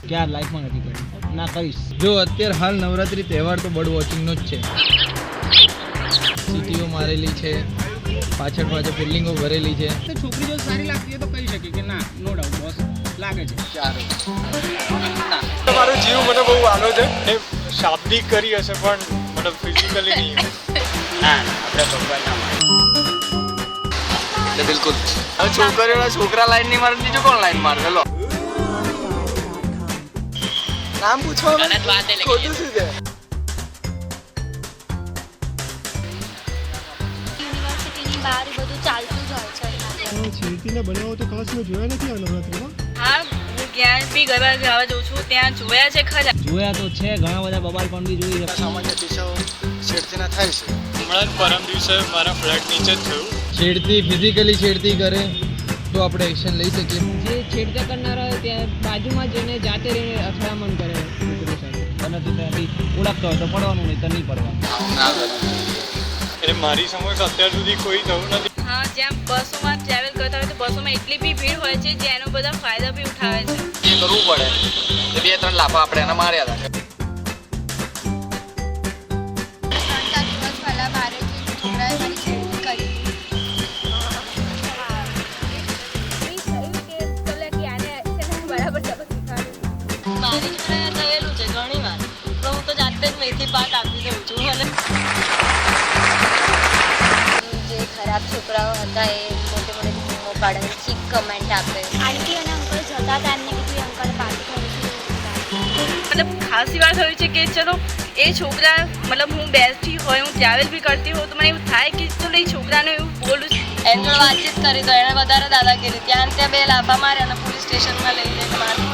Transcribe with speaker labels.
Speaker 1: ક્યાં લાઈફમાં નથી કરી ના કહીશ. જો અત્યારે હાલ નવરાત્રી તહેવાર તો બર્ડ વોચિંગનો જ છે. સીટીઓ મારેલી છે, પાછળ બિલ્ડિંગો ભરેલી છે.
Speaker 2: તો છોકરી જો સારી લાગતી હોય તો કહી શકે કે ના નો ડાઉટ બોસ લાગે છે.
Speaker 3: તમારો જીવ મને બહુ આલો છે. એ શાબ્દિક કરી હશે પણ મતલબ ફિઝિકલી નહીં.
Speaker 2: ના આપણે ભગવાન ના માને.
Speaker 4: બિલકુલ. હવે છોકરીઓના છોકરા લાઈન નહીં મારે, બીજો કોણ લાઈન મારે? લો નામ પૂછો. ખોટું શું છે?
Speaker 5: યુનિવર્સિટીની બહાર બધું ચાલતું જ હોય છે.
Speaker 6: છેડતીના બનાવો તો ખાસ મેં જોયા નથી આ નવરાત્રીમાં.
Speaker 7: હા હું ક્યાં બી ગરબા ગાવા જઉં છું ત્યાં જોયા છે ખરા.
Speaker 1: જોયા તો છે, ઘણા બધા બબાલ પણ બી જોઈ છે.
Speaker 4: સામાન્ય દિશાઓ છેડતીના થાય છે.
Speaker 3: હમણાં જ પરમ દિવસે મારા ફ્લેટ નીચે જ થયું.
Speaker 1: છેડતી ફિઝિકલી છેડતી કરે તો આપણે એક્શન લઈ શકીએ.
Speaker 8: જે છેડતા કરનારા હોય ત્યાં બાજુમાં જઈને જાતે રહીને અથડામણ કરે છોકરી સાથે.
Speaker 1: અને તું ત્યાંથી ઓળખતો હોય તો પડવાનું, નહીં તો નહીં પડવાનું.
Speaker 3: એટલે મારી સમક્ષ અત્યાર સુધી કોઈ થયું નથી.
Speaker 7: હા જ્યાં બસોમાં ટ્રાવેલ કરતા હોય તો બસોમાં એટલી બી ભીડ હોય છે જે એનો બધા ફાયદા બી ઉઠાવે છે.
Speaker 4: એ કરવું પડે. એ 2-3 લાફા આપણે એને માર્યા હતા.
Speaker 5: 3-4 દિવસ પહેલા મારે જે છોકરાએ મારી છેડતી કરી.
Speaker 7: મારી જોડે થયેલું છે ઘણી વાર, તો હું તો જાતે જ મેથી પાક આપી દઉં છું. અને
Speaker 5: જે ખરાબ છોકરાઓ હતા એ મોટે મોટે બૂમો પાડે, ચીક કમેન્ટ આપે. આંટી અને અંકલ જતા હતા એમને કીધું અંકલ પાર્ટી કરીશું.
Speaker 7: મતલબ ખાસી વાર થયું છે કે ચલો એ છોકરા મતલબ હું બેસતી હોય, હું ટ્રાવેલ બી કરતી હોઉં તો મને એવું થાય કે ચલો એ છોકરાને એવું બોલું એની જોડે વાતચીત કરી તો એણે વધારે દાદાગીરી ત્યાં 2 લાફા માર્યા અને પોલીસ સ્ટેશનમાં લઈ જઈને મારી.